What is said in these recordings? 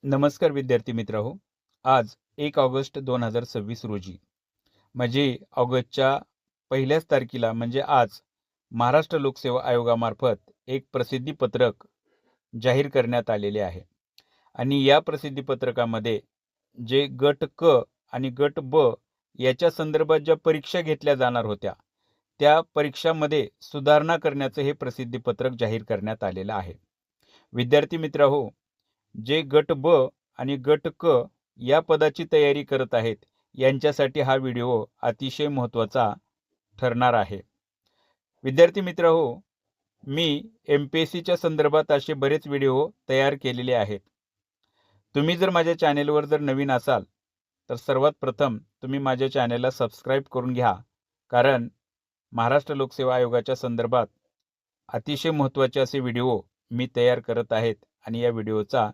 नमस्कार विद्यार्थी मित्रहो. आज 1 ऑगस्ट 2026 रोजी म्हणजे ऑगस्टच्या पहिल्याच तारखेला म्हणजे आज महाराष्ट्र लोकसेवा आयोगामार्फत एक प्रसिद्धी पत्रक जाहीर करण्यात आलेले आहे. आणि या प्रसिद्धी पत्रकामध्ये जे गट क आणि गट ब याच्या संदर्भात ज्या परीक्षा घेतल्या जाणार होत्या त्या परीक्षामध्ये सुधारणा करण्याचं हे प्रसिद्धी पत्रक जाहीर करण्यात आलेलं आहे. विद्यार्थी मित्रहो, जे गट ब आणि गट क या पदाची तयारी करत आहेत यांच्यासाठी हा व्हिडिओ अतिशय महत्त्वाचा ठरणार आहे. विद्यार्थी मित्रहो, मी MPSCच्या संदर्भात असे बरेच व्हिडिओ तयार केलेले आहेत. तुम्ही जर माझ्या चॅनेलवर जर नवीन असाल तर सर्वात प्रथम तुम्ही माझ्या चॅनेलला सबस्क्राईब करून घ्या, कारण महाराष्ट्र लोकसेवा आयोगाच्या संदर्भात अतिशय महत्त्वाचे असे व्हिडिओ मी तयार करत आहेत आणि या व्हिडिओचा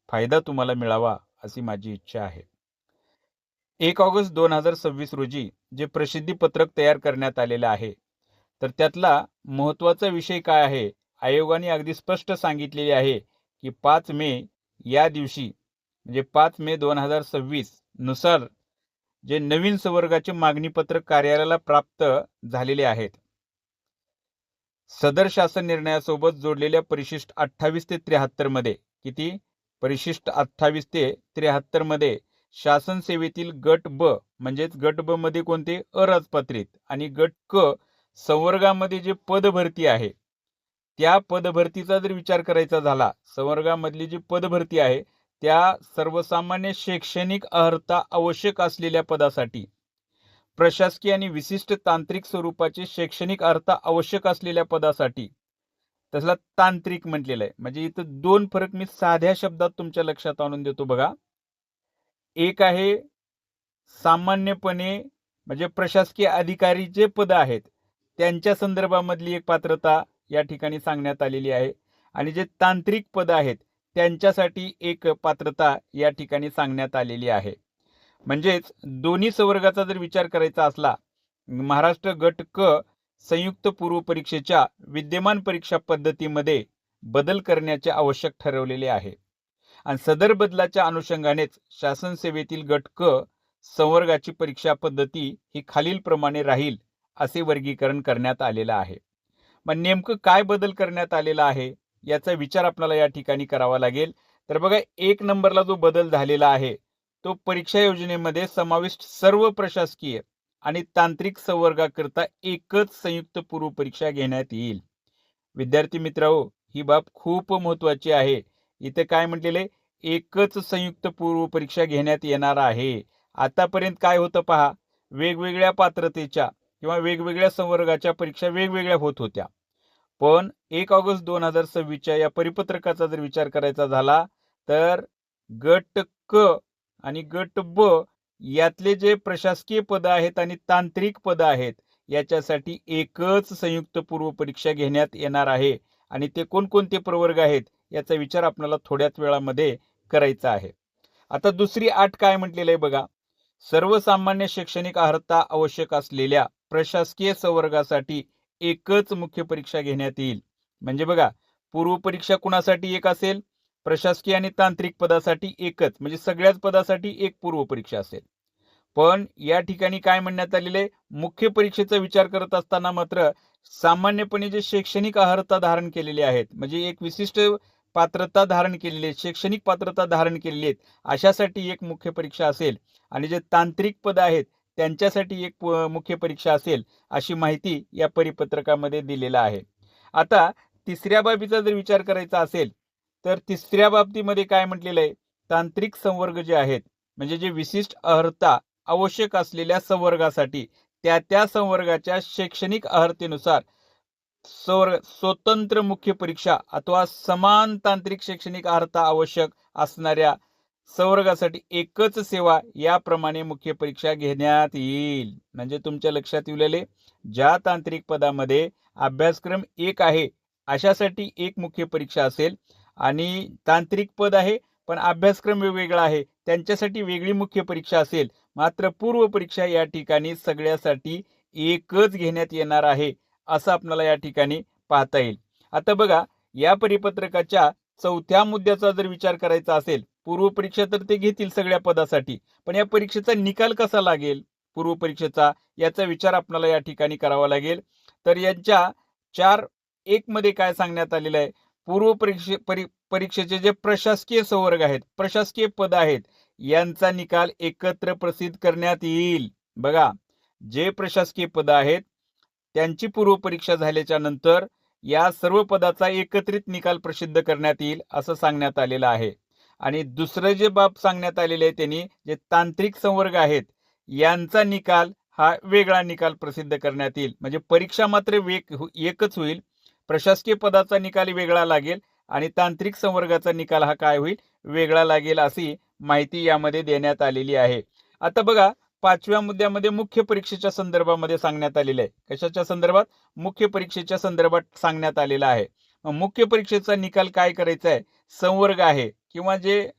फायदा तुम्हाला मिळावा अशी माझी इच्छा आहे. 1 ऑगस्ट 2026 रोजी जे प्रसिद्धी पत्रक तयार करण्यात आलेले आहे तर त्यातला महत्त्वाचा विषय काय आहे, आयोगाने अगदी स्पष्ट सांगितलेले आहे की 5 मे या दिवशी म्हणजे 5 मे 2026 नुसार जे नवीन संवर्गाचे मागणीपत्रक कार्यालयाला प्राप्त झालेले आहेत, सदर शासन निर्णयासोबत जोडलेल्या परिशिष्ट 28 ते 73 मध्ये किती परिशिष्ट 28 ते 73 मध्ये शासन सेवेतील गट ब म्हणजेच गट ब मध्ये कोणते अराजपत्रित आणि गट क संवर्गामध्ये जे पदभरती आहे त्या पदभरतीचा जर विचार करायचा झाला, संवर्गामधली जी पदभरती आहे त्या सर्वसामान्य शैक्षणिक अर्हता आवश्यक असलेल्या पदासाठी, प्रशासकीय आणि विशिष्ट तांत्रिक स्वरूपाचे शैक्षणिक अर्हता आवश्यक असलेल्या पदासाठी तसला तांत्रिक म्हटलेलं आहे. म्हणजे इथं दोन फरक मी साध्या शब्दात तुमच्या लक्षात आणून देतो बघा. एक आहे सामान्यपणे म्हणजे प्रशासकीय अधिकारी जे पद आहेत त्यांच्या संदर्भामधली एक पात्रता या ठिकाणी सांगण्यात आलेली आहे आणि जे तांत्रिक पद आहेत त्यांच्यासाठी एक पात्रता या ठिकाणी सांगण्यात आलेली आहे. म्हणजेच दोन्ही संवर्गाचा जर विचार करायचा असला, महाराष्ट्र गट क संयुक्त पूर्व परीक्षेच्या विद्यमान परीक्षा पद्धतीमध्ये बदल करण्याचे आवश्यक ठरवलेले आहे आणि सदर बदलाच्या अनुषंगानेच शासन सेवेतील गट क संवर्गाची परीक्षा पद्धती ही खालील प्रमाणे राहील असे वर्गीकरण करण्यात आलेलं आहे. मग नेमकं काय बदल करण्यात आलेला आहे याचा विचार आपल्याला या ठिकाणी करावा लागेल. तर बघा, 1 नंबरला जो बदल झालेला आहे तो परीक्षा योजनेमध्ये समाविष्ट सर्व प्रशासकीय आणि तांत्रिक संवर्गाकरता एकच संयुक्त पूर्व परीक्षा घेण्यात येईल. विद्यार्थी मित्रांनो, ही बाब खूप महत्त्वाची आहे. इथे काय म्हटलेले, एकच संयुक्त पूर्व परीक्षा घेण्यात येणार आहे. आतापर्यंत काय होतं पहा, वेगवेगळ्या पात्रतेच्या किंवा वेगवेगळ्या संवर्गाच्या परीक्षा वेगवेगळ्या होत होत्या. पण 1 ऑगस्ट 2026च्या या परिपत्रकाचा जर विचार करायचा झाला तर गट क आणि गट ब यातले जे प्रशासकीय पद आहेत आणि तांत्रिक पद आहेत याच्यासाठी एकच संयुक्त पूर्व परीक्षा घेण्यात येणार आहे आणि ते कोणकोणते प्रवर्ग आहेत याचा विचार आपल्याला थोड्याच वेळामध्ये करायचा आहे. आता दुसरी अट काय म्हटलेलं आहे बघा, सर्वसामान्य शैक्षणिक अर्हता आवश्यक असलेल्या प्रशासकीय संवर्गासाठी एकच मुख्य परीक्षा घेण्यात येईल. म्हणजे बघा, पूर्व परीक्षा कुणासाठी एक असेल, प्रशासकीय आणि तांत्रिक पदासाठी एकच, म्हणजे सगळ्याच पदासाठी एक पूर्व परीक्षा असेल. पण या ठिकाणी काय म्हणण्यात आलेले, मुख्य परीक्षेचा विचार करत असताना मात्र सामान्यपणे जे शैक्षणिक अर्हता धारण केलेले आहेत म्हणजे एक विशिष्ट पात्रता धारण केलेली आहे, शैक्षणिक पात्रता धारण केलेली आहेत, अशासाठी एक मुख्य परीक्षा असेल आणि जे तांत्रिक पद आहेत त्यांच्यासाठी एक मुख्य परीक्षा असेल अशी माहिती या परिपत्रकामध्ये दिलेला आहे. आता तिसऱ्या बाबीचा जर विचार करायचा असेल तर तिसऱ्या बाबतीमध्ये काय म्हटलेलं आहे, तांत्रिक संवर्ग जे आहेत म्हणजे जे विशिष्ट अर्हता आवश्यक असलेल्या संवर्गासाठी त्या संवर्गाच्या शैक्षणिक अर्हतेनुसार स्वतंत्र मुख्य परीक्षा अथवा समान तांत्रिक शैक्षणिक अर्हता आवश्यक असणाऱ्या संवर्गासाठी एकच सेवा याप्रमाणे मुख्य परीक्षा घेण्यात येईल. म्हणजे तुमच्या लक्षात येऊलेले, ज्या तांत्रिक पदामध्ये अभ्यासक्रम एक आहे अशासाठी एक मुख्य परीक्षा असेल आणि तांत्रिक पद आहे पण अभ्यासक्रम वेगवेगळा आहे त्यांच्यासाठी वेगळी मुख्य परीक्षा असेल, मात्र पूर्व परीक्षा या ठिकाणी सगळ्यासाठी एकच घेण्यात येणार आहे असं आपल्याला या ठिकाणी पाहता येईल. आता बघा, या परिपत्रकाच्या चौथ्या मुद्द्याचा जर विचार करायचा असेल पूर्व परीक्षा तर ते घेतील सगळ्या पदासाठी, पण या परीक्षेचा निकाल कसा लागेल पूर्व परीक्षेचा, याचा विचार आपल्याला या ठिकाणी करावा लागेल. तर यांच्या 4.1 मध्ये काय सांगण्यात आलेलं आहे, पूर्व परीक्षेचे जे प्रशासकीय संवर्ग आहेत, प्रशासकीय पद आहेत, यांचा निकाल एकत्र प्रसिद्ध करण्यात येईल. बघा, जे प्रशासकीय पद आहेत त्यांची पूर्व परीक्षा झाल्याच्या नंतर या सर्व पदाचा एकत्रित निकाल प्रसिद्ध करण्यात येईल असं सांगण्यात आलेलं आहे. आणि दुसरं जे बाब सांगण्यात आलेले आहे त्यांनी, जे तांत्रिक संवर्ग आहेत यांचा निकाल हा वेगळा निकाल प्रसिद्ध करण्यात येईल. म्हणजे परीक्षा मात्र एकच होईल, प्रशासकीय पदाचा निकाल वेगळा लागेल आणि तांत्रिक संवर्गाचा निकाल हा काय होईल, वेगळा लागेल, अशी माहिती यामध्ये देण्यात आलेली आहे. आता बघा, 5व्या मुद्द्यामध्ये मुख्य परीक्षेच्या संदर्भामध्ये सांगण्यात आलेलं आहे. कशाच्या संदर्भात? मुख्य परीक्षेच्या संदर्भात सांगण्यात आलेलं आहे. मुख्य परीक्षेचा निकाल काय करायचा आहे, संवर्ग आहे किंवा जे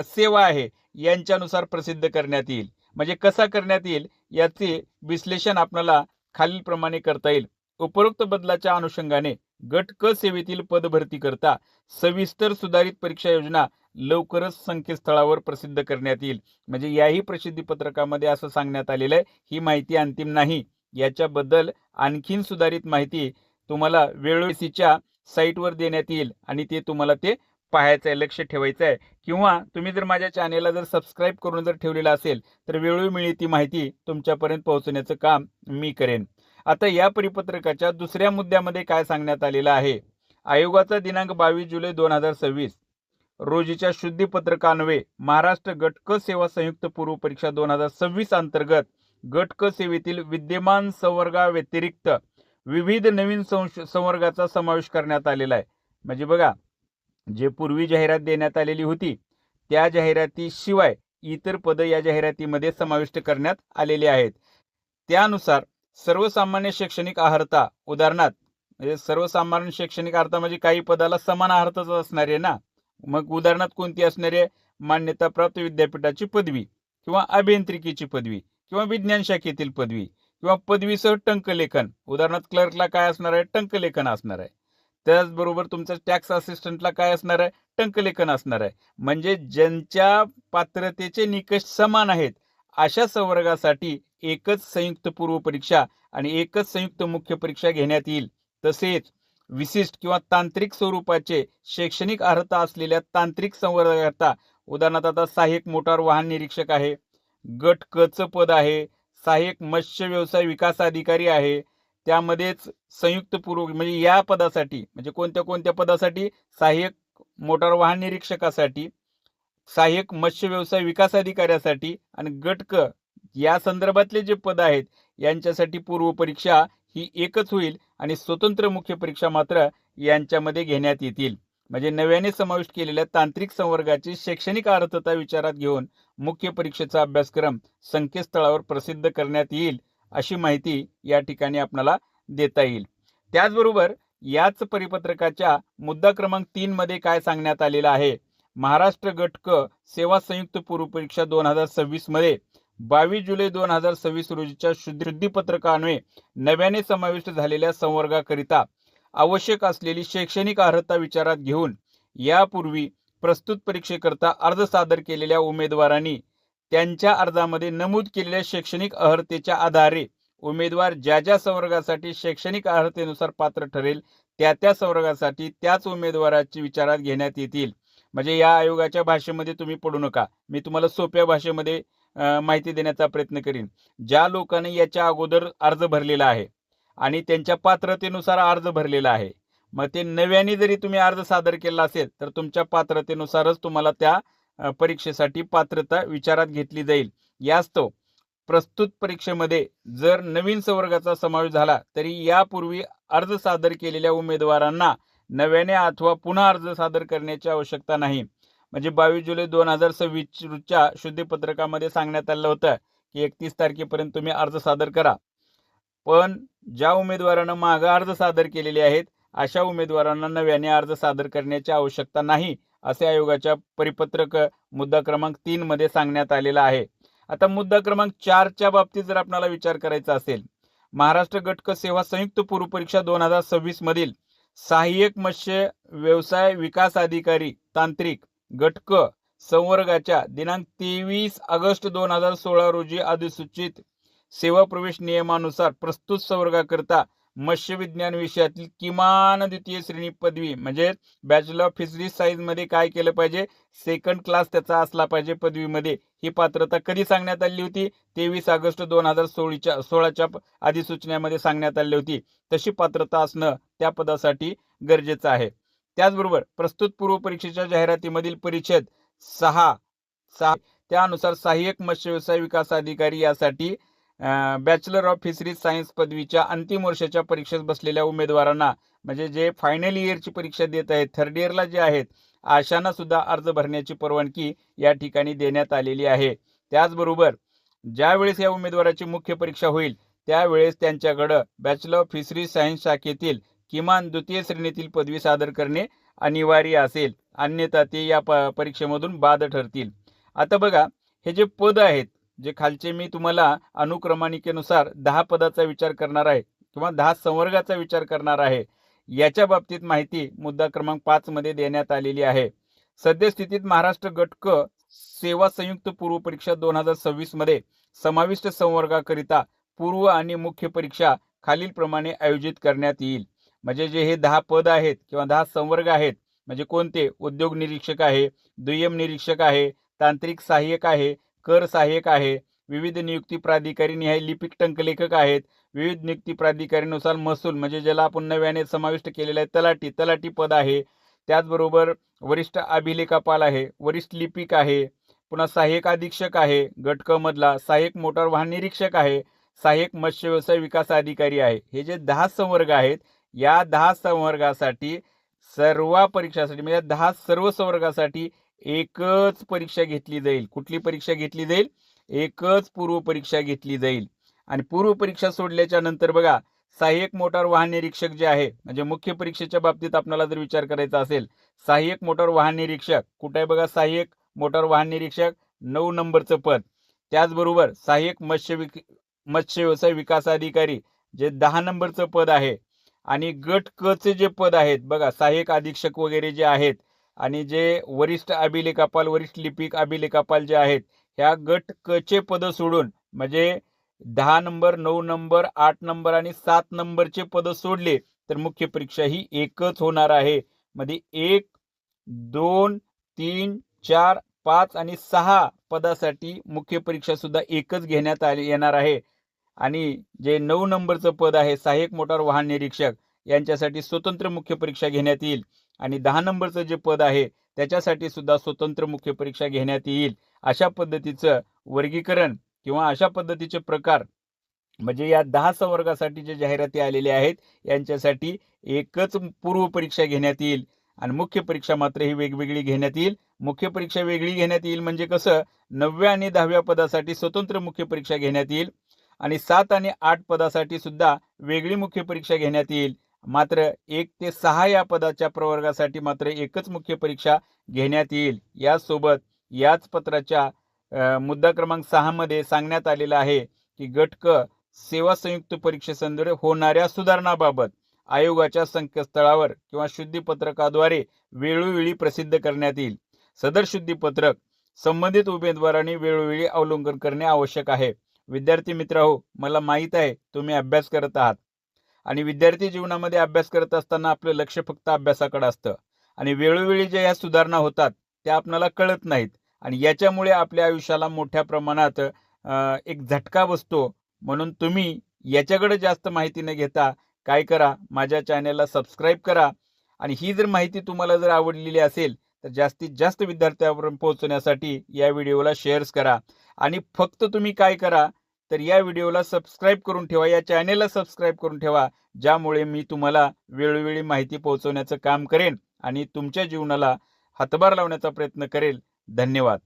सेवा आहे यांच्यानुसार प्रसिद्ध करण्यात येईल. म्हणजे कसा करण्यात येईल याचे विश्लेषण आपल्याला खालीलप्रमाणे करता येईल. उपरोक्त बदलाच्या अनुषंगाने गट क सेवेतील पदभरती करता सविस्तर सुधारित परीक्षा योजना लवकरच संकेतस्थळावर प्रसिद्ध करण्यात येईल. म्हणजे याही प्रसिद्धी पत्रकामध्ये असं सांगण्यात आलेलं आहे, ही माहिती अंतिम नाही, याच्याबद्दल आणखीन सुधारित माहिती तुम्हाला वेळोवेळीच्या साईटवर देण्यात येईल आणि ते तुम्हाला ते पाहायचं आहे, लक्ष ठेवायचं आहे. किंवा तुम्ही जर माझ्या चॅनेलला जर सबस्क्राईब करून जर ठेवलेलं असेल तर वेळोवेळी ती माहिती तुमच्यापर्यंत पोहोचण्याचं काम मी करेन. आता या परिपत्रकाच्या दुसऱ्या मुद्द्यामध्ये काय सांगण्यात आलेलं आहे, आयोगाचा दिनांक 22 जुलै 2026 रोजीच्या शुद्धीपत्रकान्वये महाराष्ट्र गट क सेवा संयुक्त पूर्व परीक्षा 2026 अंतर्गत गट क सेवेतील विद्यमान संवर्गाव्यतिरिक्त विविध नवीन संवर्गाचा समावेश करण्यात आलेला आहे. म्हणजे बघा, जे पूर्वी जाहिरात देण्यात आलेली होती त्या जाहिरातीशिवाय इतर पद या जाहिरातीमध्ये समाविष्ट करण्यात आलेले आहेत. त्यानुसार सर्वसामान्य शैक्षणिक अर्हता, उदाहरणार्थ म्हणजे सर्वसामान्य शैक्षणिक अर्हता म्हणजे काही पदाला समान अर्हताच असणार आहे ना, मग उदाहरणार्थ कोणती असणार आहे, मान्यताप्राप्त विद्यापीठाची पदवी किंवा अभियांत्रिकीची पदवी किंवा विज्ञान शाखेतील पदवी किंवा पदवीसह टंकलेखन, उदाहरणार्थ क्लर्कला काय असणार आहे, टंकलेखन असणार आहे. त्याचबरोबर तुमचं टॅक्स असिस्टंटला काय असणार आहे, टंकलेखन असणार आहे. म्हणजे ज्यांच्या पात्रतेचे निकष समान आहेत अशा संवर्गासाठी एकच संयुक्त पूर्व परीक्षा आणि एकच संयुक्त मुख्य परीक्षा घेण्यात येईल. तसेच विशिष्ट किंवा तांत्रिक स्वरूपाचे शैक्षणिक अर्हता असलेल्या तांत्रिक संवर्गाकरता, उदाहरणार्थ आता सहाय्यक मोटार वाहन निरीक्षक आहे, गट क चं पद आहे, सहाय्यक मत्स्य व्यवसाय विकास अधिकारी आहे, त्यामध्येच संयुक्त पूर्व म्हणजे या पदासाठी, म्हणजे कोणत्या कोणत्या पदासाठी, सहाय्यक मोटार वाहन निरीक्षकासाठी, सहाय्यक मत्स्य व्यवसाय विकास अधिकाऱ्यासाठी आणि गट क या संदर्भातले जे पद आहेत यांच्यासाठी पूर्व परीक्षा ही एकच होईल आणि स्वतंत्र मुख्य परीक्षा मात्र यांच्यामध्ये घेण्यात येतील. म्हणजे नव्याने समाविष्ट केलेल्या तांत्रिक संवर्गाची शैक्षणिक अर्हता विचारात घेऊन मुख्य परीक्षेचा अभ्यासक्रम संकेतस्थळावर प्रसिद्ध करण्यात येईल अशी माहिती या ठिकाणी आपल्याला देता येईल. त्याचबरोबर याच परिपत्रकाच्या मुद्दा क्रमांक 3 मध्ये काय सांगण्यात आलेलं आहे, महाराष्ट्र गट क सेवा संयुक्त पूर्व परीक्षा 2026 मध्ये 22 जुलै 2026 रोजीच्या शुद्धीपत्रकान्वये नव्याने समाविष्ट झालेल्या संवर्गाकरिता आवश्यक असलेली शैक्षणिक अर्हता विचारात घेऊन यापूर्वी प्रस्तुत परीक्षेकरता अर्ज सादर केलेल्या उमेदवारांनी त्यांच्या अर्जामध्ये नमूद केलेल्या शैक्षणिक अर्हतेच्या आधारे उमेदवार ज्या ज्या संवर्गासाठी शैक्षणिक अर्हतेनुसार पात्र ठरेल त्या त्या संवर्गासाठी त्याच उमेदवाराची विचारात घेण्यात येतील. म्हणजे या आयोगाच्या भाषेमध्ये तुम्ही पडू नका, मी तुम्हाला सोप्या भाषेमध्ये माहिती देण्याचा प्रयत्न करीन. ज्या लोकांनी याच्या अगोदर अर्ज भरलेला आहे आणि त्यांच्या पात्रतेनुसार अर्ज भरलेला आहे, मग ते नव्याने जरी तुम्ही अर्ज सादर केला असेल तर तुमच्या पात्रतेनुसारच तुम्हाला त्या परीक्षेसाठी पात्रता विचारात घेतली जाईल. यास्तव प्रस्तुत परीक्षेमध्ये जर नवीन संवर्गाचा समावेश झाला तरी यापूर्वी अर्ज सादर केलेल्या उमेदवारांना नव्याने अथवा पुन्हा अर्ज सादर करण्याची आवश्यकता नाही. म्हणजे 22 जुलै 2026 रोजच्या शुद्धीपत्रकामध्ये सांगण्यात आलं होतं की 31 तारखेपर्यंत तुम्ही अर्ज सादर करा, पण ज्या उमेदवारांना मागे अर्ज सादर केलेले आहेत अशा उमेदवारांना नव्याने अर्ज सादर करण्याची आवश्यकता नाही असे आयोगाच्या परिपत्रक मुद्दा क्रमांक 3 मध्ये सांगण्यात आलेला आहे. आता मुद्दा क्रमांक 4 च्या बाबतीत जर आपल्याला विचार करायचा असेल, महाराष्ट्र गट क सेवा संयुक्त पूर्व परीक्षा 2026 मधील सहाय्यक मत्स्य व्यवसाय विकास अधिकारी तांत्रिक गट क संवर्गाच्या दिनांक 23 ऑगस्ट 2016 रोजी अधिसूचित सेवा प्रवेश नियमानुसार प्रस्तुत संवर्गाकरता मत्स्य विज्ञान विषयातील किमान द्वितीय श्रेणी पदवी म्हणजे बॅचलर ऑफ फिशरीज सायन्स मध्ये काय केलं पाहिजे, सेकंड क्लास त्याचा असला पाहिजे पदवीमध्ये. ही पात्रता कधी सांगण्यात आली होती? 23 ऑगस्ट 2016च्या अधिसूचनेमध्ये सांगण्यात आली होती. तशी पात्रता असणं त्या पदासाठी गरजेचं आहे. त्याचबरोबर प्रस्तुत पूर्व परीक्षेच्या जाहिरातीमधील परिच्छेद 6 त्यानुसार सहाय्यक मत्स्य व्यवसाय विकास अधिकारी यासाठी बॅचलर ऑफ फिशरीज सायन्स पदवीच्या अंतिम वर्षाच्या परीक्षेत बसलेल्या उमेदवारांना म्हणजे जे फायनल इयरची परीक्षा देत आहेत, थर्ड इयरला जे आहेत, अशांना सुद्धा अर्ज भरण्याची परवानगी या ठिकाणी देण्यात आलेली आहे. त्याचबरोबर ज्यावेळेस या उमेदवाराची मुख्य परीक्षा होईल त्यावेळेस त्यांच्याकडं बॅचलर ऑफ फिशरीज सायन्स शाखेतील किमान द्वितीय श्रेणीतील पदवी सादर करणे अनिवार्य असेल, अन्यथा ते या परीक्षेमधून बाद ठरतील. आता बघा, हे जे पद आहेत जे खालचे मी तुम्हाला अनुक्रमानिकेनुसार 10 पदाचा विचार करणार आहे किंवा 10 संवर्गाचा विचार करणार आहे. याच्या बाबतीत माहिती मुद्दा क्रमांक 5 मध्ये देण्यात आलेली आहे. सद्यस्थितीत महाराष्ट्र गट क सेवा संयुक्त पूर्व परीक्षा 2026 मध्ये समाविष्ट संवर्गाकरिता पूर्व आणि मुख्य परीक्षा खालीलप्रमाणे आयोजित करण्यात येईल. म्हणजे जे हे 10 पद आहेत किंवा 10 संवर्ग आहेत म्हणजे कोणते? उद्योग निरीक्षक आहे, दुय्यम निरीक्षक आहे, तांत्रिक सहाय्यक आहे, कर सहाय्यक आहे, विविध नियुक्ती प्राधिकारी निहाय लिपिक टंकलेखक आहेत, विविध नियुक्ती प्राधिकारीनुसार महसूल म्हणजे ज्याला आपण नव्याने समाविष्ट केलेला आहे तलाठी पद आहे. त्याचबरोबर वरिष्ठ अभिलेखापाल आहे, वरिष्ठ लिपिक आहे, पुन्हा सहाय्यक अधीक्षक आहे, गट क मधला सहाय्यक मोटार वाहन निरीक्षक आहे, सहाय्यक मत्स्य व्यवसाय विकास अधिकारी आहे. हे जे 10 संवर्ग आहेत या 10 संवर्गासाठी सर्व परीक्षासाठी म्हणजे 10 सर्व संवर्गासाठी एकच परीक्षा घेतली जाईल. कुठली परीक्षा घेतली जाईल? एकच पूर्व परीक्षा घेतली जाईल. आणि पूर्व परीक्षा सोडल्याच्या नंतर बघा, सहाय्यक मोटार वाहन निरीक्षक जे आहे म्हणजे मुख्य परीक्षेच्या बाबतीत आपल्याला जर विचार करायचा असेल, सहाय्यक मोटार वाहन निरीक्षक कुठे आहे बघा, सहाय्यक मोटार वाहन निरीक्षक 9 नंबरचं पद. त्याचबरोबर सहाय्यक मत्स्य व्यवसाय विकास अधिकारी जे 10 नंबरचं पद आहे. आणि गट क चे जे पद आहेत बघा, सहाय्यक अधीक्षक वगैरे जे आहेत आणि जे वरिष्ठ अभिलेखापाल, वरिष्ठ लिपिक अभिलेखापाल जे आहेत, ह्या गट क चे पद सोडून म्हणजे 10 नंबर, 9 नंबर, 8 नंबर आणि 7 नंबरचे पद सोडले तर मुख्य परीक्षा ही एकच होणार आहे. मध्ये 1, 2, 3, 4, 5 आणि 6 पदासाठी मुख्य परीक्षा सुद्धा एकच घेण्यात येणार आहे. आणि जे 9 नंबरचं पद आहे सहाय्यक मोटार वाहन निरीक्षक यांच्यासाठी स्वतंत्र मुख्य परीक्षा घेण्यात येईल. आणि 10 नंबरचं जे पद आहे त्याच्यासाठी सुद्धा स्वतंत्र मुख्य परीक्षा घेण्यात येईल. अशा पद्धतीचं वर्गीकरण किंवा अशा पद्धतीचे प्रकार म्हणजे या 10 संवर्गासाठी जे जाहिराती आलेले आहेत यांच्यासाठी एकच पूर्व परीक्षा घेण्यात येईल आणि मुख्य परीक्षा मात्र ही वेगवेगळी घेण्यात येईल. मुख्य परीक्षा वेगळी घेण्यात येईल म्हणजे कसं, 9व्या आणि 10व्या पदासाठी स्वतंत्र मुख्य परीक्षा घेण्यात येईल आणि 7 आणि 8 पदासाठी सुद्धा वेगळी मुख्य परीक्षा घेण्यात येईल. मात्र 1 ते 6 या पदाच्या प्रवर्गासाठी मात्र एकच मुख्य परीक्षा घेण्यात येईल. यासोबत याच पत्राच्या मुद्दा क्रमांक 6 मध्ये सांगण्यात आलेलं आहे की गट क सेवा संयुक्त परीक्षेसंदर्भात होणाऱ्या सुधारणाबाबत आयोगाच्या संकेतस्थळावर किंवा शुद्धीपत्रकाद्वारे वेळोवेळी प्रसिद्ध करण्यात येईल. सदर शुद्धीपत्रक संबंधित उमेदवारांनी वेळोवेळी अवलोकन करणे आवश्यक आहे. विद्यार्थी मित्रहो, मला माहीत आहे तुम्ही अभ्यास करत आहात आणि विद्यार्थी जीवनामध्ये अभ्यास करत असताना आपलं लक्ष फक्त अभ्यासाकडे असतं आणि वेळोवेळी ज्या ह्या सुधारणा होतात त्या आपल्याला कळत नाहीत आणि याच्यामुळे आपल्या आयुष्याला मोठ्या प्रमाणात एक झटका बसतो. म्हणून तुम्ही याच्याकडे जास्त माहिती न घेता काय करा, माझ्या चॅनलला सबस्क्राईब करा आणि ही जर माहिती तुम्हाला जर आवडलेली असेल तर जास्तीत जास्त विद्यार्थ्यांपर्यंत पोहोचण्यासाठी या व्हिडिओला शेअर्स करा. आणि फक्त तुम्ही काय करा तर या व्हिडिओला सबस्क्राईब करून ठेवा, या चॅनेलला सबस्क्राईब करून ठेवा, ज्यामुळे मी तुम्हाला वेळोवेळी माहिती पोहोचवण्याचं काम करेन आणि तुमच्या जीवनाला हातभार लावण्याचा प्रयत्न करेल. धन्यवाद.